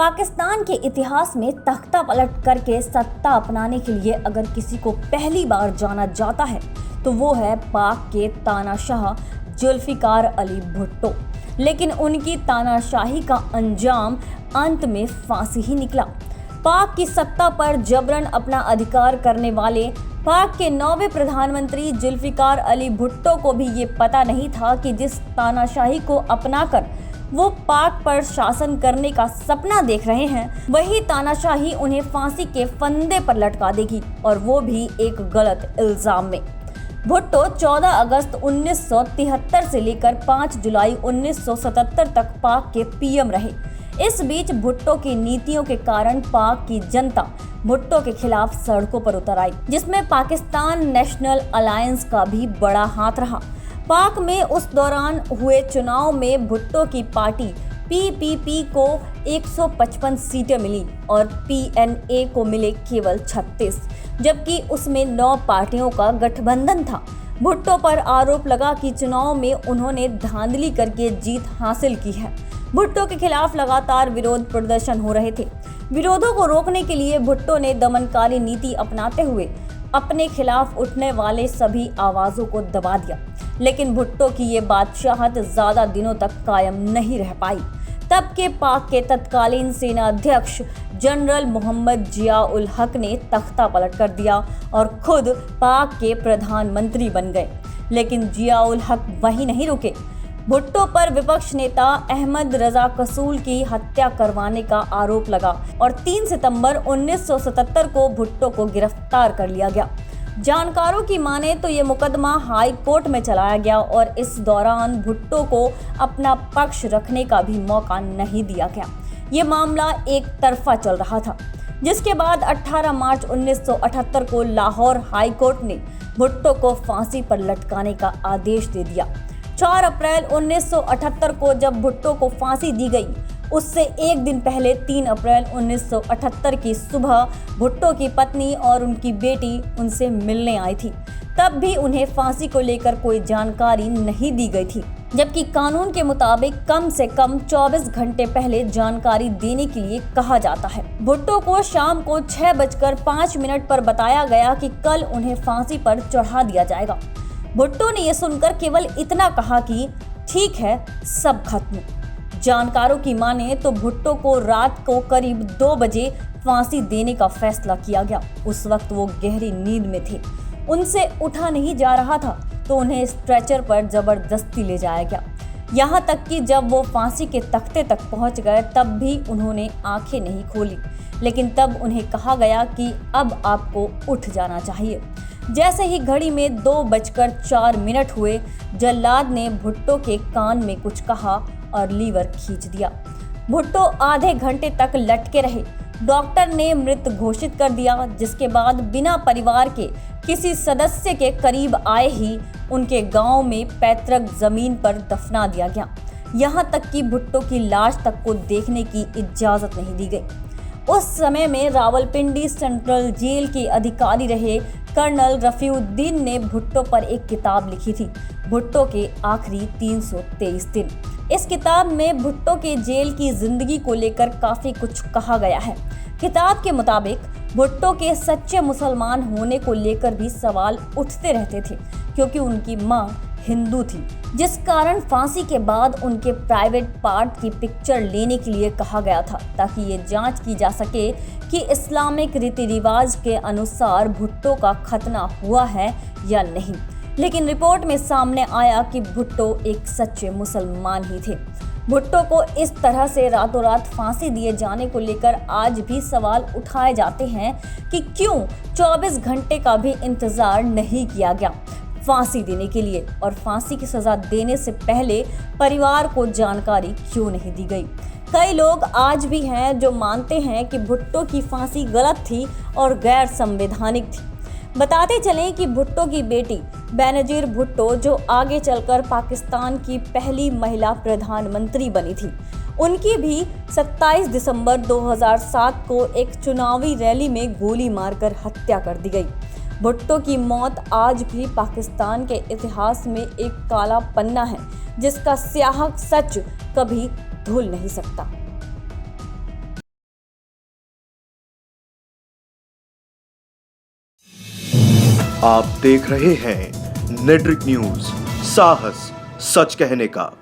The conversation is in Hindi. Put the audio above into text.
पाकिस्तान के इतिहास में तख्ता पलट करके सत्ता अपनाने के लिए अगर किसी को पहली बार जाना जाता है तो वो है पाक के तानाशाह जुल्फिकार अली भुट्टो। लेकिन उनकी तानाशाही का अंजाम अंत में फांसी ही निकला। पाक की सत्ता पर जबरन अपना अधिकार करने वाले पाक के 9वें प्रधानमंत्री जुल्फिकार अली भुट्टो को भी ये पता नहीं था कि जिस तानाशाही को अपनाकर वो पाक पर शासन करने का सपना देख रहे हैं, वही तानाशाही उन्हें फांसी के फंदे पर लटका देगी, और वो भी एक गलत इल्जाम में। भुट्टो 14 अगस्त 1973 से लेकर 5 जुलाई 1977 तक पाक के पीएम रहे। इस बीच भुट्टो की नीतियों के कारण पाक की जनता भुट्टो के खिलाफ सड़कों पर उतर आई, जिसमें पाकिस्तान नेशनल अलायंस का भी बड़ा हाथ रहा। पाक में उस दौरान हुए चुनाव में भुट्टो की पार्टी पीपीपी को 155 सीटें मिली और पीएनए को मिले केवल 36, जबकि उसमें 9 पार्टियों का गठबंधन था। भुट्टो पर आरोप लगा कि चुनाव में उन्होंने धांधली करके जीत हासिल की है। भुट्टो के खिलाफ लगातार विरोध प्रदर्शन हो रहे थे। विरोधों को रोकने के लिए भुट्टो ने दमनकारी नीति अपनाते हुए अपने खिलाफ उठने वाले सभी आवाजों को दबा दिया। लेकिन भुट्टो की ये बादशाहत ज्यादा दिनों तक कायम नहीं रह पाई। तब के पाक के तत्कालीन सेना अध्यक्ष जनरल मोहम्मद जिया-उल हक ने तख्ता पलट कर दिया और खुद पाक के प्रधानमंत्री बन गए। लेकिन जिया-उल हक वहीं नहीं रुके। भुट्टो पर विपक्ष नेता अहमद रजा कसूल की हत्या करवाने का आरोप लगा और 3 सितंबर 1977 को भुट्टो को गिरफ्तार कर लिया गया। जानकारों की माने तो ये मुकदमा हाई कोर्ट में चलाया गया और इस दौरान भुट्टो को अपना पक्ष रखने का भी मौका नहीं दिया गया। ये मामला एक तरफा चल रहा था, जिसके बाद 18 मार्च 1978 को लाहौर हाई कोर्ट ने भुट्टो को फांसी पर लटकाने का आदेश दे दिया। 4 अप्रैल 1978 को जब भुट्टो को फांसी दी गई, उससे एक दिन पहले 3 अप्रैल 1978 की सुबह भुट्टो की पत्नी और उनकी बेटी उनसे मिलने आई थी। तब भी उन्हें फांसी को लेकर कोई जानकारी नहीं दी गई थी, जबकि कानून के मुताबिक कम से कम 24 घंटे पहले जानकारी देने के लिए कहा जाता है। भुट्टो को शाम को 6:05 पर बताया गया कि कल उन्हें फांसी पर चढ़ा दिया जाएगा। भुट्टो ने यह सुनकर केवल इतना कहा कि ठीक है, सब खत्म। जानकारों की माने तो भुट्टो को रात को करीब 2 बजे फांसी देने का फैसला किया गया। उस वक्त वो गहरी नींद में थे, उनसे उठा नहीं जा रहा था, तो उन्हें स्ट्रेचर पर जबरदस्ती ले जाया गया। यहाँ तक कि जब वो फांसी के तख्ते तक पहुँच गए तब भी उन्होंने आंखें नहीं खोली। लेकिन तब उन्हें कहा गया कि अब आपको उठ जाना चाहिए। जैसे ही घड़ी में 2:04 हुए, जल्लाद ने भुट्टो के कान में कुछ कहा और लीवर खींच दिया। भुट्टो आधे घंटे तक लटके रहे। डॉक्टर ने मृत घोषित कर दिया, जिसके बाद बिना परिवार के किसी सदस्य के करीब आए ही उनके गांव में पैतृक जमीन पर दफना दिया गया। यहाँ तक कि भुट्टो की लाश तक को देखने की इजाजत नहीं दी गई। उस समय में रावलपिंडी सेंट्रल जेल के अधिकारी रहे कर्नल रफीउद्दीन ने भुट्टो पर एक किताब लिखी थी, भुट्टो के आखिरी 323 दिन। इस किताब में भुट्टो के जेल की जिंदगी को लेकर काफी कुछ कहा गया है। किताब के मुताबिक भुट्टो के सच्चे मुसलमान होने को लेकर भी सवाल उठते रहते थे, क्योंकि उनकी मां हिंदू थी, जिस कारण फांसी के बाद उनके प्राइवेट पार्ट की पिक्चर लेने के लिए कहा गया था, ताकि ये जांच की जा सके कि इस्लामिक रीति रिवाज के अनुसार भुट्टो का खतना हुआ है या नहीं। लेकिन रिपोर्ट में सामने आया कि भुट्टो एक सच्चे मुसलमान ही थे। भुट्टो को इस तरह से रातों रात फांसी दिए जाने को लेकर आज भी सवाल उठाए जाते हैं कि क्यों 24 घंटे का भी इंतजार नहीं किया गया फांसी देने के लिए, और फांसी की सजा देने से पहले परिवार को जानकारी क्यों नहीं दी गई। कई लोग आज भी हैं जो मानते हैं कि भुट्टो की फांसी गलत थी और गैर संवैधानिक थी। बताते चलें कि भुट्टो की बेटी बेनजीर भुट्टो, जो आगे चलकर पाकिस्तान की पहली महिला प्रधानमंत्री बनी थी, उनकी भी 27 दिसंबर 2007 को एक चुनावी रैली में गोली मारकर हत्या कर दी गई। भुट्टो की मौत आज भी पाकिस्तान के इतिहास में एक काला पन्ना है, जिसका स्याह सच कभी धुल नहीं सकता। आप देख रहे हैं नेट्रिक न्यूज, साहस सच कहने का।